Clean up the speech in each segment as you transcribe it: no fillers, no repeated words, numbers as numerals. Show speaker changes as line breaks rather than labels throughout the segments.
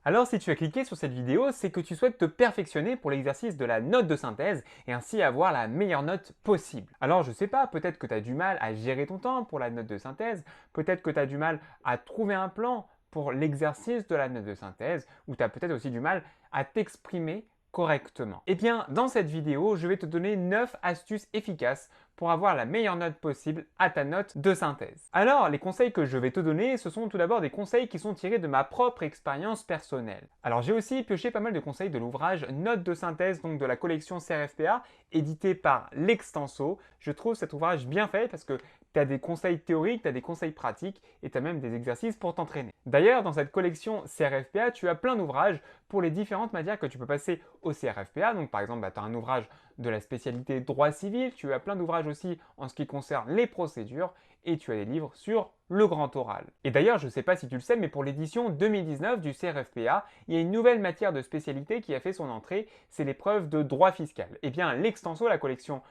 Alors si tu as cliqué sur cette vidéo, c'est que tu souhaites te perfectionner pour l'exercice de la note de synthèse et ainsi avoir la meilleure note possible. Alors je sais pas, peut-être que tu as du mal à gérer ton temps pour la note de synthèse, peut-être que tu as du mal à trouver un plan pour l'exercice de la note de synthèse, ou tu as peut-être aussi du mal à t'exprimer correctement. Eh bien, dans cette vidéo, je vais te donner 9 astuces efficaces pour avoir la meilleure note possible à ta note de synthèse. Alors, les conseils que je vais te donner, ce sont tout d'abord des conseils qui sont tirés de ma propre expérience personnelle. Alors, j'ai aussi pioché pas mal de conseils de l'ouvrage Notes de synthèse, donc de la collection CRFPA, édité par L'Extenso. Je trouve cet ouvrage bien fait parce que tu as des conseils théoriques, tu as des conseils pratiques et tu as même des exercices pour t'entraîner. D'ailleurs, dans cette collection CRFPA, tu as plein d'ouvrages pour les différentes matières que tu peux passer au CRFPA. Donc par exemple, tu as un ouvrage de la spécialité droit civil, tu as plein d'ouvrages aussi en ce qui concerne les procédures et tu as des livres sur le grand oral. Et d'ailleurs, je ne sais pas si tu le sais, mais pour l'édition 2019 du CRFPA, il y a une nouvelle matière de spécialité qui a fait son entrée, c'est l'épreuve de droit fiscal. Et bien, l'Extenso, la collection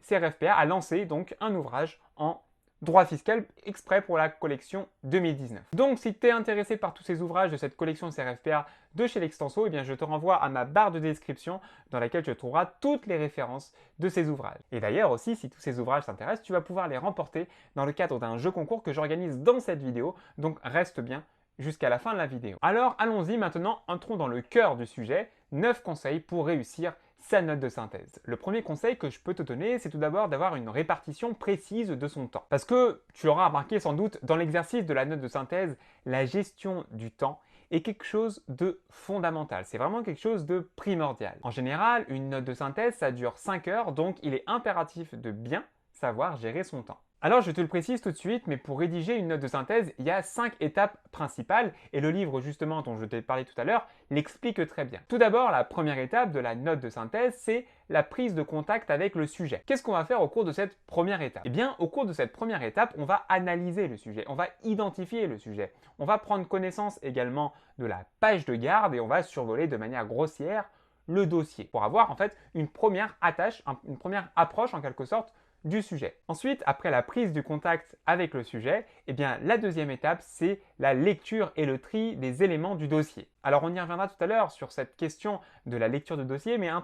CRFPA, a lancé donc un ouvrage en droit fiscal exprès pour la collection 2019. Donc si tu es intéressé par tous ces ouvrages de cette collection CRFPA de chez l'Extenso, eh bien je te renvoie à ma barre de description dans laquelle tu trouveras toutes les références de ces ouvrages. Et d'ailleurs aussi, si tous ces ouvrages t'intéressent, tu vas pouvoir les remporter dans le cadre d'un jeu concours que j'organise dans cette vidéo, donc reste bien jusqu'à la fin de la vidéo. Alors allons-y maintenant, entrons dans le cœur du sujet, 9 conseils pour réussir sa note de synthèse. Le premier conseil que je peux te donner, c'est tout d'abord d'avoir une répartition précise de son temps. Parce que, tu l'auras remarqué sans doute, dans l'exercice de la note de synthèse, la gestion du temps est quelque chose de fondamental. C'est vraiment quelque chose de primordial. En général, une note de synthèse, ça dure 5 heures, donc il est impératif de bien savoir gérer son temps. Alors je te le précise tout de suite, mais pour rédiger une note de synthèse, il y a 5 étapes principales et le livre justement dont je t'ai parlé tout à l'heure l'explique très bien. Tout d'abord, la première étape de la note de synthèse, c'est la prise de contact avec le sujet. Qu'est-ce qu'on va faire au cours de cette première étape? Eh bien, au cours de cette première étape, on va analyser le sujet, on va identifier le sujet, on va prendre connaissance également de la page de garde et on va survoler de manière grossière le dossier pour avoir en fait une première attache, une première approche en quelque sorte du sujet. Ensuite, après la prise du contact avec le sujet, eh bien, la deuxième étape, c'est la lecture et le tri des éléments du dossier. Alors, on y reviendra tout à l'heure sur cette question de la lecture de dossier, mais un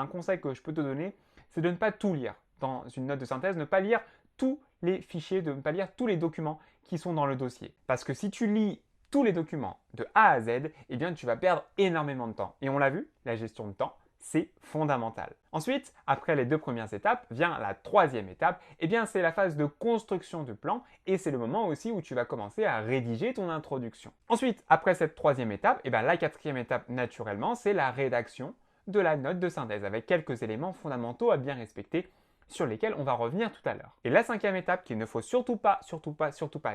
conseil que je peux te donner, c'est de ne pas tout lire dans une note de synthèse, ne pas lire tous les fichiers, de ne pas lire tous les documents qui sont dans le dossier. Parce que si tu lis tous les documents de A à Z, eh bien, tu vas perdre énormément de temps. Et on l'a vu, la gestion de temps, c'est fondamental. Ensuite, après les 2 premières étapes, vient la troisième étape, et bien c'est la phase de construction du plan et c'est le moment aussi où tu vas commencer à rédiger ton introduction. Ensuite, après cette troisième étape, et bien la quatrième étape naturellement, c'est la rédaction de la note de synthèse avec quelques éléments fondamentaux à bien respecter sur lesquels on va revenir tout à l'heure. Et la cinquième étape qu'il ne faut surtout pas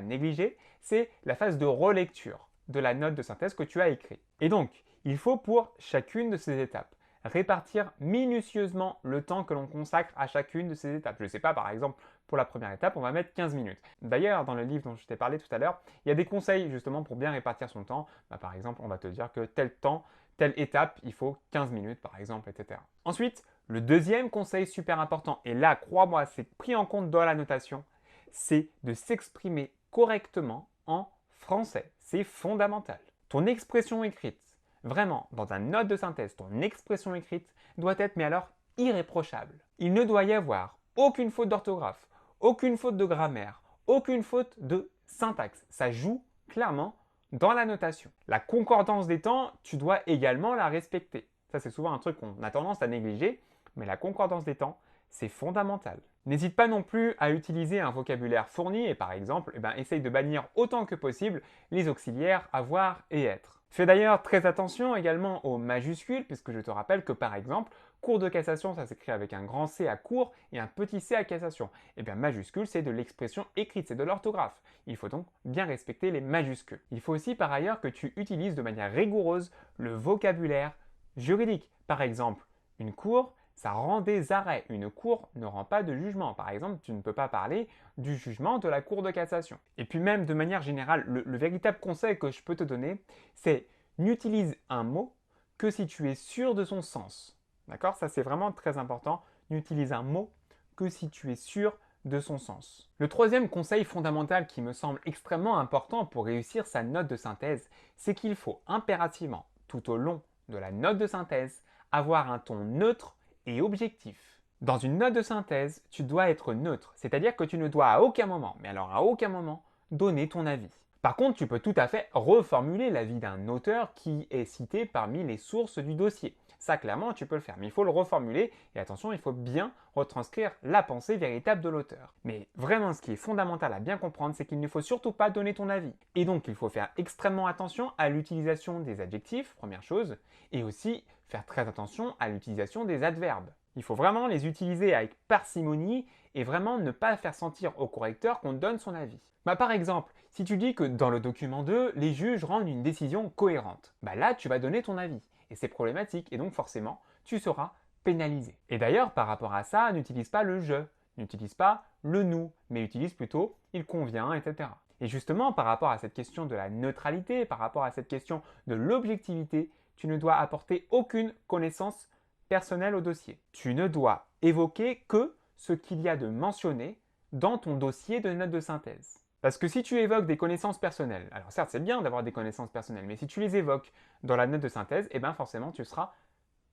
négliger, c'est la phase de relecture de la note de synthèse que tu as écrite. Et donc, il faut pour chacune de ces étapes répartir minutieusement le temps que l'on consacre à chacune de ces étapes. Je ne sais pas, par exemple, pour la première étape, on va mettre 15 minutes. D'ailleurs, dans le livre dont je t'ai parlé tout à l'heure, il y a des conseils justement pour bien répartir son temps. Par exemple, on va te dire que tel temps, telle étape, il faut 15 minutes par exemple, etc. Ensuite, le deuxième conseil super important, et là, crois-moi, c'est pris en compte dans la notation, c'est de s'exprimer correctement en français. C'est fondamental. Ton expression écrite, vraiment, dans ta note de synthèse, ton expression écrite doit être, mais alors, irréprochable. Il ne doit y avoir aucune faute d'orthographe, aucune faute de grammaire, aucune faute de syntaxe. Ça joue clairement dans la notation. La concordance des temps, tu dois également la respecter. Ça, c'est souvent un truc qu'on a tendance à négliger, mais la concordance des temps, c'est fondamental. N'hésite pas non plus à utiliser un vocabulaire fourni et par exemple, essaye de bannir autant que possible les auxiliaires avoir et être. Fais d'ailleurs très attention également aux majuscules, puisque je te rappelle que par exemple, cour de cassation, ça s'écrit avec un grand C à cour et un petit c à cassation. Et bien majuscule, c'est de l'expression écrite, c'est de l'orthographe. Il faut donc bien respecter les majuscules. Il faut aussi par ailleurs que tu utilises de manière rigoureuse le vocabulaire juridique. Par exemple, une cour, ça rend des arrêts. Une cour ne rend pas de jugement. Par exemple, tu ne peux pas parler du jugement de la cour de cassation. Et puis même de manière générale, le véritable conseil que je peux te donner, c'est n'utilise un mot que si tu es sûr de son sens. D'accord? Ça, c'est vraiment très important. N'utilise un mot que si tu es sûr de son sens. Le troisième conseil fondamental qui me semble extrêmement important pour réussir sa note de synthèse, c'est qu'il faut impérativement tout au long de la note de synthèse, avoir un ton neutre et objectif. Dans une note de synthèse, tu dois être neutre, c'est-à-dire que tu ne dois à aucun moment, mais alors à aucun moment, donner ton avis. Par contre, tu peux tout à fait reformuler l'avis d'un auteur qui est cité parmi les sources du dossier. Ça, clairement, tu peux le faire, mais il faut le reformuler et attention, il faut bien retranscrire la pensée véritable de l'auteur. Mais vraiment, ce qui est fondamental à bien comprendre, c'est qu'il ne faut surtout pas donner ton avis. Et donc, il faut faire extrêmement attention à l'utilisation des adjectifs, première chose, et aussi faire très attention à l'utilisation des adverbes. Il faut vraiment les utiliser avec parcimonie et vraiment ne pas faire sentir au correcteur qu'on donne son avis. Par exemple, si tu dis que dans le document 2, les juges rendent une décision cohérente, là tu vas donner ton avis. Et c'est problématique et donc forcément, tu seras pénalisé. Et d'ailleurs, par rapport à ça, n'utilise pas le je, n'utilise pas le nous, mais utilise plutôt il convient, etc. Et justement, par rapport à cette question de la neutralité, par rapport à cette question de l'objectivité, tu ne dois apporter aucune connaissance personnelle au dossier. Tu ne dois évoquer que ce qu'il y a de mentionné dans ton dossier de notes de synthèse. Parce que si tu évoques des connaissances personnelles, alors certes c'est bien d'avoir des connaissances personnelles, mais si tu les évoques dans la note de synthèse, forcément tu seras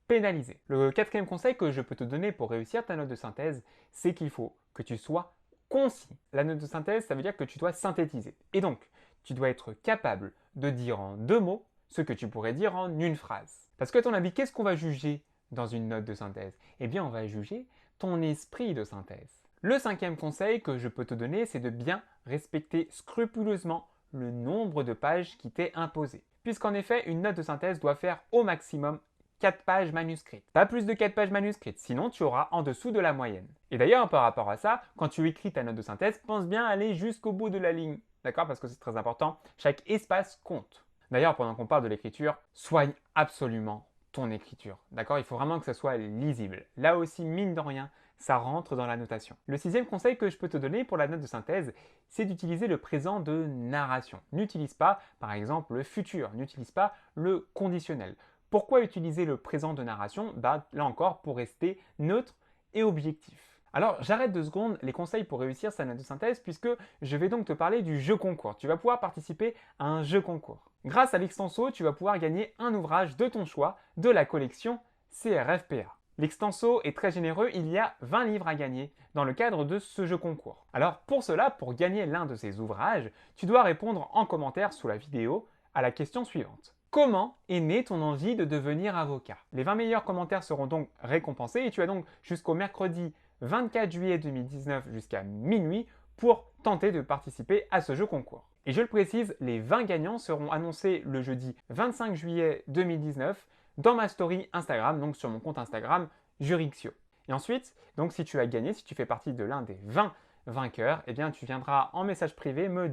pénalisé. Le quatrième conseil que je peux te donner pour réussir ta note de synthèse, c'est qu'il faut que tu sois concis. La note de synthèse, ça veut dire que tu dois synthétiser. Et donc, tu dois être capable de dire en 2 mots ce que tu pourrais dire en une phrase. Parce que à ton avis, qu'est-ce qu'on va juger dans une note de synthèse? On va juger ton esprit de synthèse. Le 5e conseil que je peux te donner, c'est de bien respecter scrupuleusement le nombre de pages qui t'est imposé. Puisqu'en effet, une note de synthèse doit faire au maximum 4 pages manuscrites. Pas plus de 4 pages manuscrites, sinon tu auras en dessous de la moyenne. Et d'ailleurs, par rapport à ça, quand tu écris ta note de synthèse, pense bien à aller jusqu'au bout de la ligne. D'accord? Parce que c'est très important, chaque espace compte. D'ailleurs, pendant qu'on parle de l'écriture, soigne absolument ton écriture. D'accord? Il faut vraiment que ça soit lisible. Là aussi, mine de rien, ça rentre dans la notation. Le 6e conseil que je peux te donner pour la note de synthèse, c'est d'utiliser le présent de narration. N'utilise pas, par exemple, le futur, n'utilise pas le conditionnel. Pourquoi utiliser le présent de narration? Là encore, pour rester neutre et objectif. Alors, j'arrête 2 secondes les conseils pour réussir sa note de synthèse puisque je vais donc te parler du jeu concours. Tu vas pouvoir participer à un jeu concours. Grâce à l'Extenso, tu vas pouvoir gagner un ouvrage de ton choix de la collection CRFPA. L'Extenso est très généreux, il y a 20 livres à gagner dans le cadre de ce jeu concours. Alors pour cela, pour gagner l'un de ces ouvrages, tu dois répondre en commentaire sous la vidéo à la question suivante. Comment est née ton envie de devenir avocat? Les 20 meilleurs commentaires seront donc récompensés et tu as donc jusqu'au mercredi 24 juillet 2019 jusqu'à minuit pour tenter de participer à ce jeu concours. Et je le précise, les 20 gagnants seront annoncés le jeudi 25 juillet 2019 dans ma story Instagram, donc sur mon compte Instagram Jurixio. Et ensuite, donc si tu as gagné, si tu fais partie de l'un des 20 vainqueurs, tu viendras en message privé me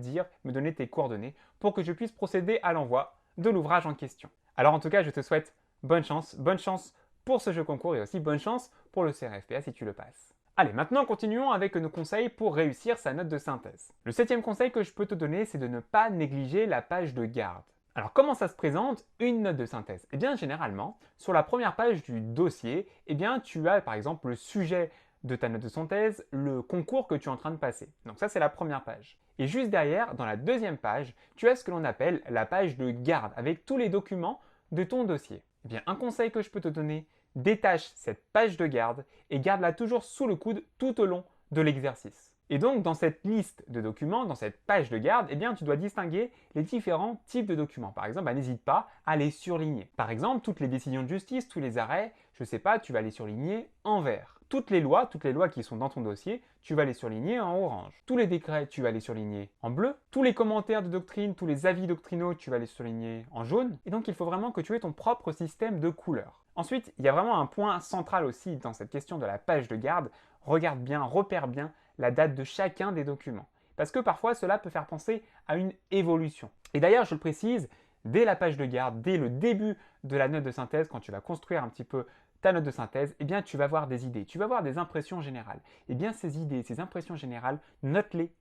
donner tes coordonnées pour que je puisse procéder à l'envoi de l'ouvrage en question. Alors en tout cas, je te souhaite bonne chance pour ce jeu concours et aussi bonne chance pour le CRFPA si tu le passes. Allez, maintenant continuons avec nos conseils pour réussir sa note de synthèse. Le 7e conseil que je peux te donner, c'est de ne pas négliger la page de garde. Alors comment ça se présente une note de synthèse? Généralement, sur la première page du dossier, tu as par exemple le sujet de ta note de synthèse, le concours que tu es en train de passer. Donc ça, c'est la première page. Et juste derrière, dans la 2e page, tu as ce que l'on appelle la page de garde, avec tous les documents de ton dossier. Un conseil que je peux te donner, détache cette page de garde et garde-la toujours sous le coude tout au long de l'exercice. Et donc, dans cette liste de documents, dans cette page de garde, tu dois distinguer les différents types de documents. Par exemple, n'hésite pas à les surligner. Par exemple, toutes les décisions de justice, tous les arrêts, tu vas les surligner en vert. Toutes les lois qui sont dans ton dossier, tu vas les surligner en orange. Tous les décrets, tu vas les surligner en bleu. Tous les commentaires de doctrine, tous les avis doctrinaux, tu vas les surligner en jaune. Et donc, il faut vraiment que tu aies ton propre système de couleurs. Ensuite, il y a vraiment un point central aussi dans cette question de la page de garde. Regarde bien, repère bien la date de chacun des documents. Parce que parfois, cela peut faire penser à une évolution. Et d'ailleurs, je le précise, dès la page de garde, dès le début de la note de synthèse, quand tu vas construire un petit peu ta note de synthèse, tu vas avoir des idées, tu vas avoir des impressions générales. Ces idées, ces impressions générales, note-les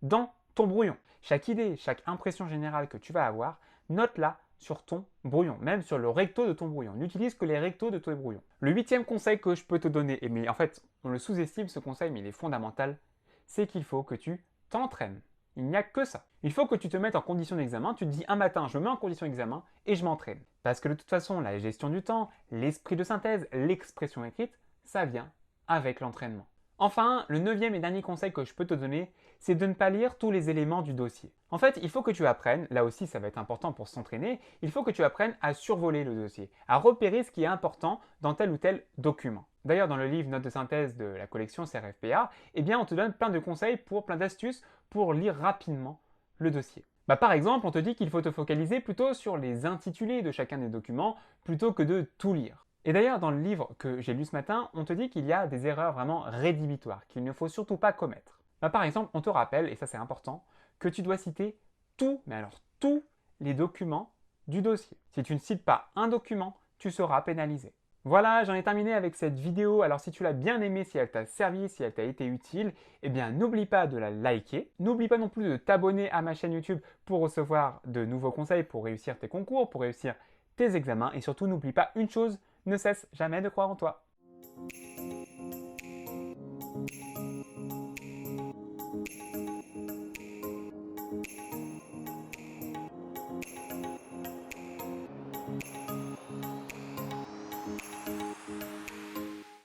dans ton brouillon. Chaque idée, chaque impression générale que tu vas avoir, note-la sur ton brouillon, même sur le recto de ton brouillon. N'utilise que les rectos de ton brouillon. Le 8e conseil que je peux te donner, mais en fait, on le sous-estime ce conseil, mais il est fondamental, c'est qu'il faut que tu t'entraînes. Il n'y a que ça. Il faut que tu te mettes en condition d'examen, tu te dis un matin, je me mets en condition d'examen et je m'entraîne. Parce que de toute façon, la gestion du temps, l'esprit de synthèse, l'expression écrite, ça vient avec l'entraînement. Enfin, le 9e et dernier conseil que je peux te donner, c'est de ne pas lire tous les éléments du dossier. En fait, il faut que tu apprennes, là aussi ça va être important pour s'entraîner, il faut que tu apprennes à survoler le dossier, à repérer ce qui est important dans tel ou tel document. D'ailleurs, dans le livre Notes de synthèse de la collection CRFPA, eh bien, on te donne plein de conseils plein d'astuces pour lire rapidement le dossier. Par exemple, on te dit qu'il faut te focaliser plutôt sur les intitulés de chacun des documents plutôt que de tout lire. Et d'ailleurs, dans le livre que j'ai lu ce matin, on te dit qu'il y a des erreurs vraiment rédhibitoires, qu'il ne faut surtout pas commettre. Par exemple, on te rappelle, et ça c'est important, que tu dois citer tout, mais alors tous les documents du dossier. Si tu ne cites pas un document, tu seras pénalisé. Voilà, j'en ai terminé avec cette vidéo. Alors si tu l'as bien aimée, si elle t'a servi, si elle t'a été utile, eh bien n'oublie pas de la liker. N'oublie pas non plus de t'abonner à ma chaîne YouTube pour recevoir de nouveaux conseils pour réussir tes concours, pour réussir tes examens. Et surtout, n'oublie pas une chose, ne cesse jamais de croire en toi.